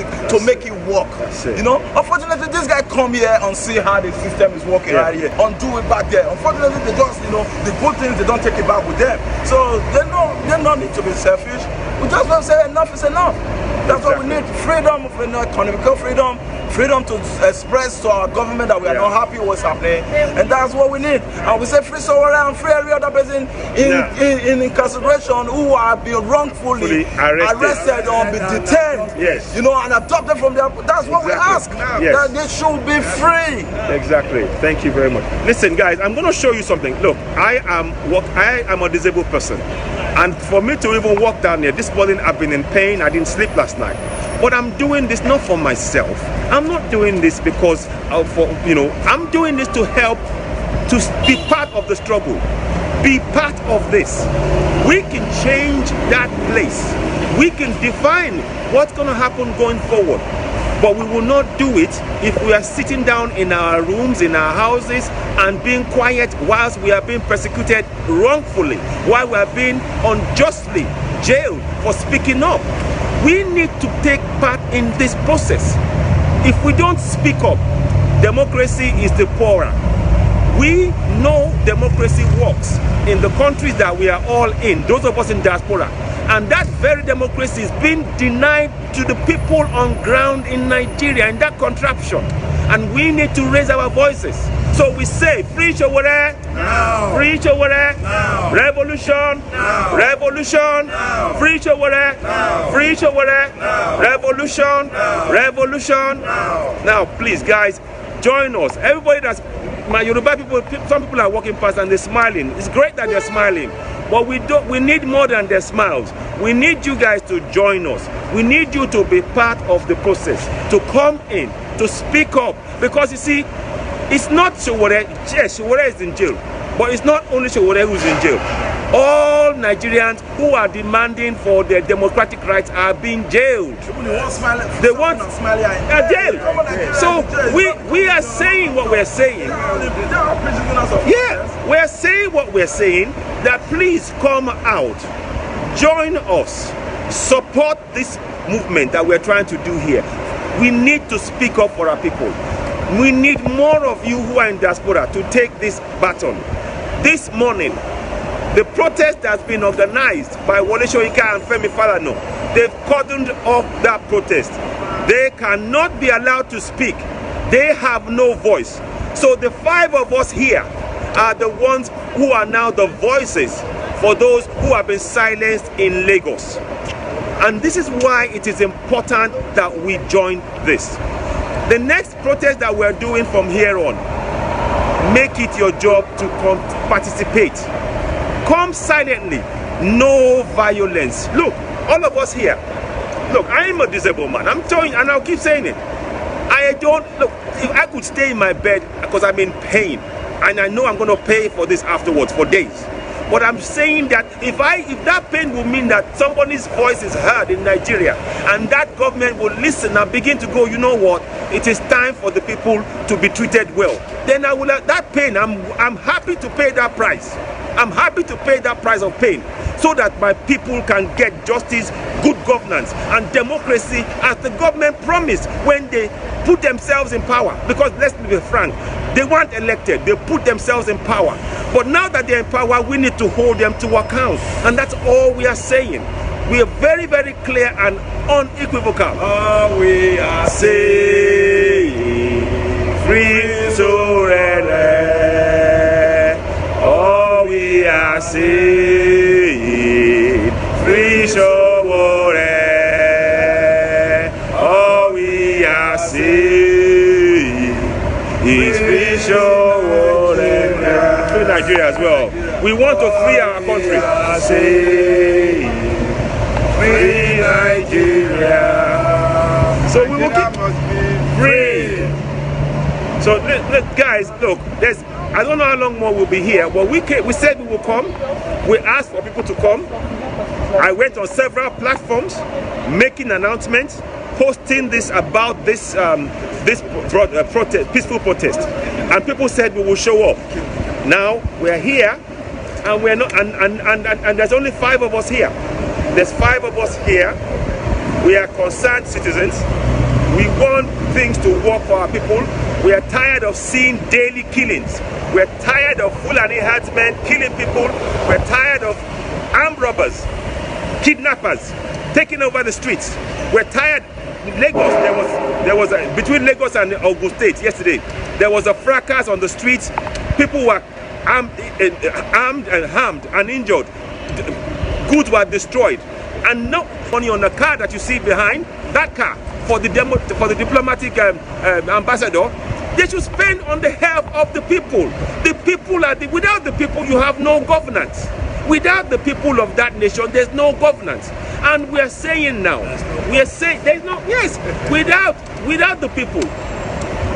democracy to make it work. You know, unfortunately, this guy come here and see how the system is working right here, undo it back there. Unfortunately, they just, you know, the good things, they don't take it back with them. So they don't need to be selfish. We just want to say enough is enough. That's what we need. Freedom of economical freedom, freedom to express to our government that we are not happy with what's happening, and that's what we need. And we say free Sowore and free every other person in incarceration who are being wrongfully arrested or be detained. Yes. You know, and adopted from their. That's what we ask. Yes. That they should be free. Exactly. Thank you very much. Listen, guys, I'm going to show you something. Look, I am a disabled person. And for me to even walk down here, this morning I've been in pain. I didn't sleep last night. But I'm doing this not for myself. I'm not doing this because I'm doing this to help, to be part of the struggle. Be part of this. We can change that place. We can define what's going to happen going forward. But we will not do it if we are sitting down in our rooms, in our houses, and being quiet whilst we are being persecuted wrongfully, while we are being unjustly jailed for speaking up. We need to take part in this process. If we don't speak up, democracy is the poorer. We know democracy works in the countries that we are all in, those of us in diaspora. And that very democracy is being denied to the people on ground in Nigeria, in that contraption. And we need to raise our voices. So we say, free Sowore, free Sowore, revolution, revolution, free Sowore, free Sowore, revolution, revolution. Now, please, guys, join us. Everybody my Yoruba people, some people are walking past and they're smiling. It's great that they're smiling. But we need more than their smiles. We need you guys to join us. We need you to be part of the process, to come in, to speak up. Because you see, it's not Sowore. Yes, Sowore is in jail. But it's not only Sowore who's in jail. All Nigerians who are demanding for their democratic rights are being jailed. They want a jail. So we are saying what we're saying. Yeah, we're saying what we're saying, that please come out, join us, support this movement that we're trying to do here. We need to speak up for our people. We need more of you who are in diaspora to take this baton. This morning, the protest has been organized by Wole Soyinka and Femi Falana. They've cordoned off that protest. They cannot be allowed to speak. They have no voice. So the 5 of us here are the ones who are now the voices for those who have been silenced in Lagos. And this is why it is important that we join this. The next protest that we're doing from here on, make it your job to participate. Come silently, no violence. Look, all of us here, look, I am a disabled man. I'm telling you, and I'll keep saying it. I don't, look, if I could stay in my bed because I'm in pain, and I know I'm going to pay for this afterwards for days. But I'm saying that if that pain will mean that somebody's voice is heard in Nigeria, and that government will listen and begin to go, you know what, it is time for the people to be treated well, then I will have that pain. I'm happy to pay that price. I'm happy to pay that price of pain so that my people can get justice, good governance, and democracy as the government promised when they put themselves in power. Because let's be frank, they weren't elected, they put themselves in power. But now that they're in power, we need to hold them to account. And that's all we are saying. We are very, very clear and unequivocal. All we are saying, free Sowore. All we are saying, free Sowore. All we are saying is free Sowore. Free Nigeria as well. We want to free our country. Free Nigeria. So we will keep free. So guys, look, I don't know how long more we'll be here, but we said we will come. We asked for people to come. I went on several platforms making announcements, posting this about this peaceful protest, and people said we will show up. Now we're here, and we're not, and there's only 5 of us here. There's 5 of us here. We are concerned citizens. We want things to work for our people. We are tired of seeing daily killings. We're tired of Fulani herdsmen killing people. We're tired of armed robbers, kidnappers taking over the streets. We're tired. Lagos, there was between Lagos and Ogun State yesterday, there was a fracas on the streets. People were armed and harmed and injured. Goods were destroyed, and no money on the car that you see behind that car for the diplomatic ambassador. They should spend on the help of the people. The people are without the people, you have no governance. Without the people of that nation, there's no governance. And we are saying now, we are saying there's no, yes, without the people.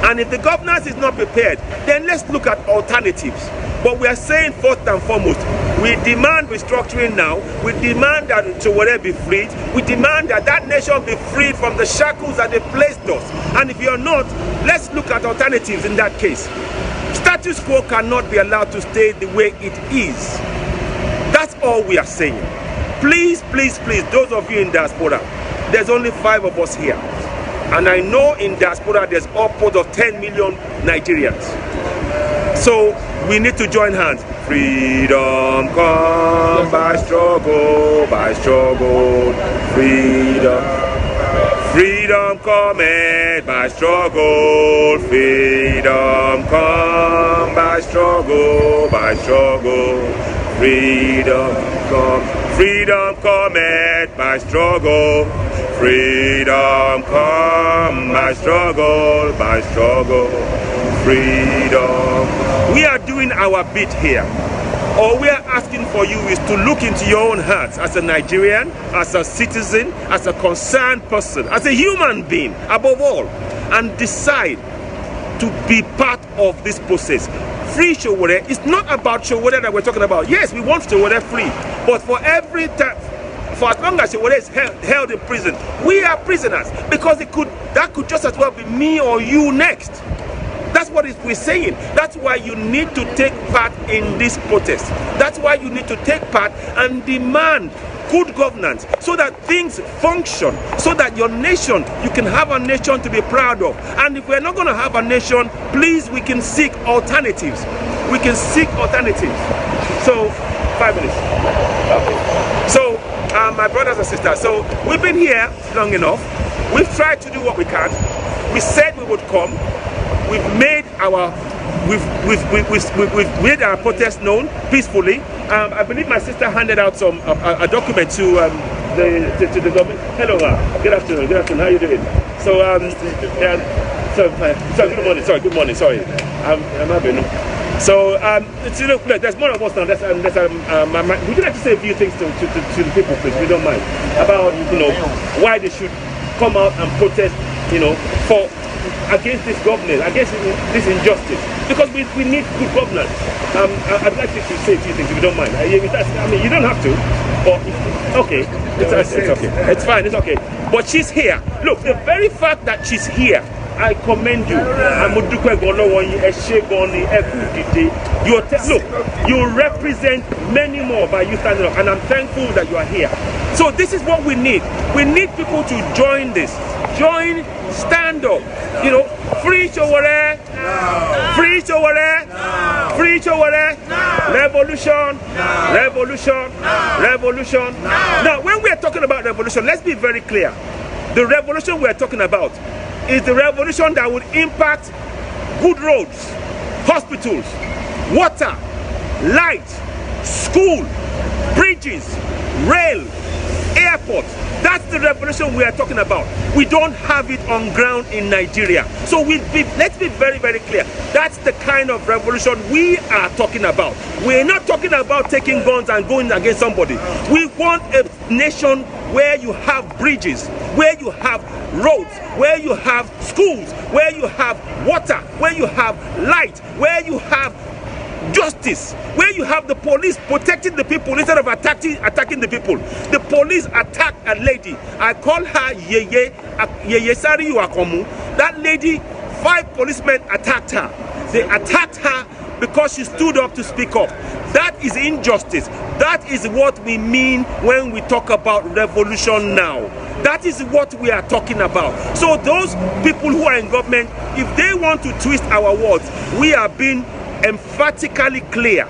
And if the governance is not prepared, then let's look at alternatives. But we are saying first and foremost, we demand restructuring now. We demand that Sowore be freed. We demand that that nation be freed from the shackles that they placed us. And if you're not, let's look at alternatives in that case. Status quo cannot be allowed to stay the way it is. That's all we are saying. Please, please, please, those of you in diaspora, there's only 5 of us here. And I know in diaspora there's upwards of 10 million Nigerians. So we need to join hands. Freedom come by struggle, freedom. Freedom cometh by struggle, freedom come by struggle, freedom come. Freedom cometh by struggle, freedom come by struggle, freedom. We are doing our bit here. All we are asking for you is to look into your own hearts as a Nigerian, as a citizen, as a concerned person, as a human being, above all, and decide to be part of this process. Free Sowore. It's not about Sowore that we're talking about. Yes, we want Sowore free, but for every time, for as long as Sowore is held in prison, we are prisoners, because that could just as well be me or you next. That's what we're saying. That's why you need to take part in this protest. That's why you need to take part and demand good governance, so that things function, so that your nation, you can have a nation to be proud of. And if we're not going to have a nation, please, we can seek alternatives. We can seek alternatives. So, 5 minutes. Okay. So, my brothers and sisters, so we've been here long enough. We've tried to do what we can. We said we would come. We've made our protest known peacefully. I believe my sister handed out a document to the government. Hello, good afternoon. Good afternoon. How are you doing? So good morning. Sorry, I'm having. So look, there's more of us now. Would you like to say a few things to the people, please? We don't mind, about why they should come out and protest, for against this government, against this injustice, because we need good governance. I'd like you to say a few things if you don't mind. I mean, you don't have to, but okay, it's okay. It's fine. It's okay. But she's here. Look, the very fact that she's here, I commend you. Look, you represent many more by you standing up, and I'm thankful that you are here. So this is what we need. We need people to join this. Join, stand up. Free Sowore, no. Free Sowore, no. Free Sowore, no. Revolution, no. Revolution, no. Revolution. No. Now, when we are talking about revolution, let's be very clear. The revolution we are talking about is the revolution that would impact good roads, hospitals, water, light, school, bridges, rail, airports. That's the revolution we are talking about. We don't have it on ground in Nigeria. So let's be very, very clear. That's the kind of revolution we are talking about. We're not talking about taking guns and going against somebody. We want a nation where you have bridges, where you have roads, where you have schools, where you have water, where you have light, where you have justice, where you have the police protecting the people instead of attacking the people. The police attacked a lady. I call her Yeye Sari Yuakomu. That lady, 5 policemen attacked her. They attacked her because she stood up to speak up. That is injustice. That is what we mean when we talk about revolution now. That is what we are talking about. So those people who are in government, if they want to twist our words, we are being emphatically clear.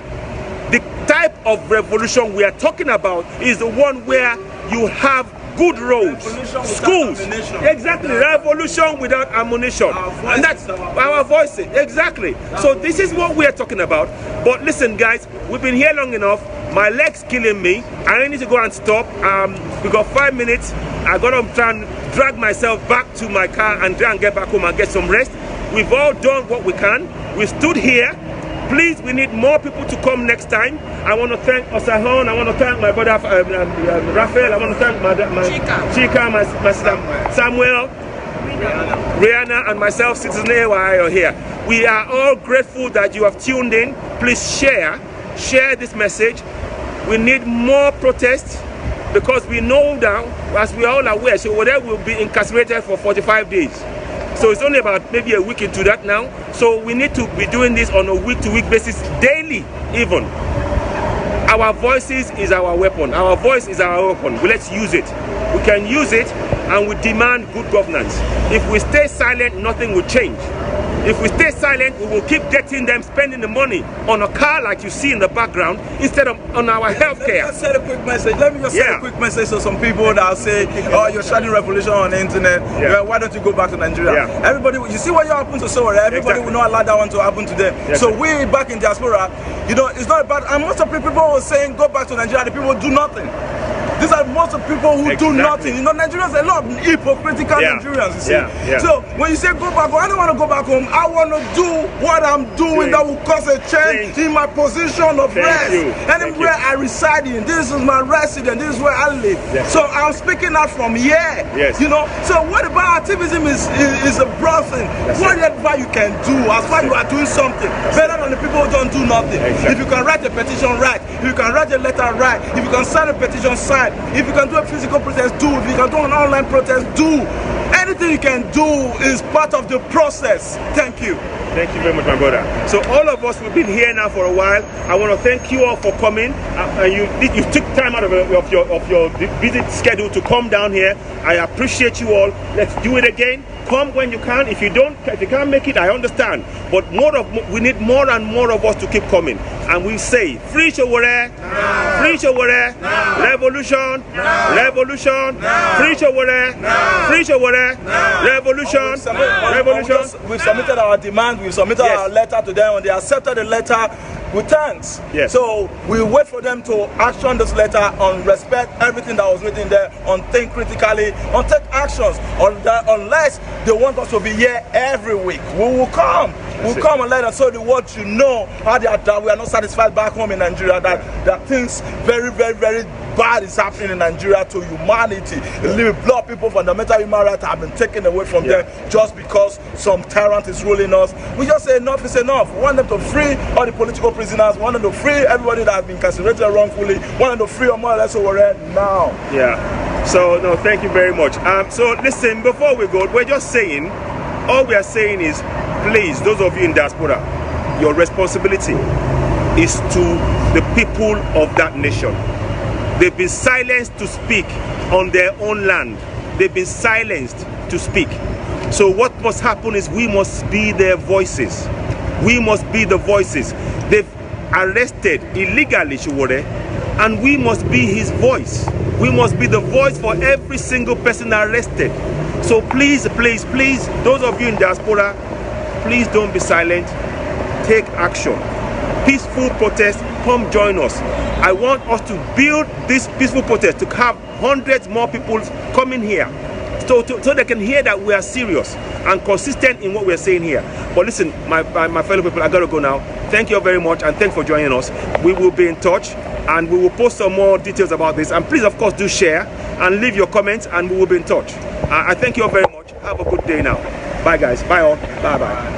The type of revolution we are talking about is the one where you have good roads, schools, exactly, revolution without ammunition, and that's our voices, exactly. So this is what we are talking about. But listen guys, we've been here long enough. My leg's killing me. I need to go and stop. We got 5 minutes. I gotta try and drag myself back to my car and try and get back home and get some rest. We've all done what we can. We stood here. Please, we need more people to come next time. I want to thank Osahon. I want to thank my brother Raphael. I want to thank my Chika, my sister Samuel, Rihanna, and myself, Citizen AY, are here. We are all grateful that you have tuned in. Please share this message. We need more protests because we know now, as we are all aware, Sowore will be incarcerated for 45 days. So it's only about maybe a week into that now. So we need to be doing this on a week-to-week basis, daily even. Our voices is our weapon. Our voice is our weapon. Let's use it. We can use it, and we demand good governance. If we stay silent, nothing will change. If we stay silent, we will keep getting them spending the money on a car like you see in the background instead of on our healthcare. Let me just say a quick message. Let me just say a quick message to some people that will say, oh, you're starting revolution on the internet. Why don't you go back to Nigeria? Everybody, you see what happened to Sowore. Everybody will not allow that one to happen to them. So we back in diaspora, you know, it's not about, and most of the people were saying go back to Nigeria, the people do nothing. These are most of people who do nothing. You know, Nigerians, a lot of hypocritical Nigerians, you see. So when you say go back home, I don't want to go back home. I want to do what I'm doing that will cause a change in my position of rest. Anywhere I reside in, this is my residence, this is where I live. So I'm speaking out from here. You know, so what about activism is a broad thing. Whatever you can do, as far as you are doing something, better than the people who don't do nothing. If you can write a petition, write. If you can write a letter, write. If you can sign a petition, sign. If you can do a physical protest, do. If you can do an online protest, do. Anything you can do is part of the process. Thank you. Thank you very much, my brother. So all of us, we've been here now for a while. I want to thank you all for coming. You took time out of your busy schedule to come down here. I appreciate you all. Let's do it again. Come when you can. If you can't make it, I understand. But we need more and more of us to keep coming. And we say, free Sowore, free Sowore, revolution, revolution, free Sowore, free Sowore, revolution, revolution. We've submitted our demand. We've submitted our letter to them, and they accepted the letter with thanks. So we wait for them to action this letter on respect everything that was written there, on think critically, on take actions, on that, unless they want us to be here every week. We will come. We'll come and let us show the world to know how that we are not satisfied back home in Nigeria, that things very, very, very bad is happening in Nigeria to humanity. Blood people, fundamental human rights have been taken away from them just because some tyrant is ruling us. We just say enough is enough. We want them to free all the political prisoners. We want them to free everybody that has been incarcerated wrongfully. We want them to free Omoyele Sowore now. So no, thank you very much. So listen, before we go, we're just saying, all we are saying is, please, those of you in diaspora, your responsibility is to the people of that nation. They've been silenced to speak on their own land. They've been silenced to speak. So what must happen is we must be their voices. We must be the voices. They've arrested illegally Sowore, and we must be his voice. We must be the voice for every single person arrested. So please, please, please, those of you in diaspora, please don't be silent. Take action. Peaceful protest, come join us. I want us to build this peaceful protest, to have hundreds more people coming here, so they can hear that we are serious and consistent in what we are saying here. But listen, my fellow people, I gotta go now. Thank you very much, and thanks for joining us. We will be in touch, and we will post some more details about this. And please, of course, do share and leave your comments, and we will be in touch. I thank you all very much. Have a good day now. Bye, guys. Bye all. Bye-bye.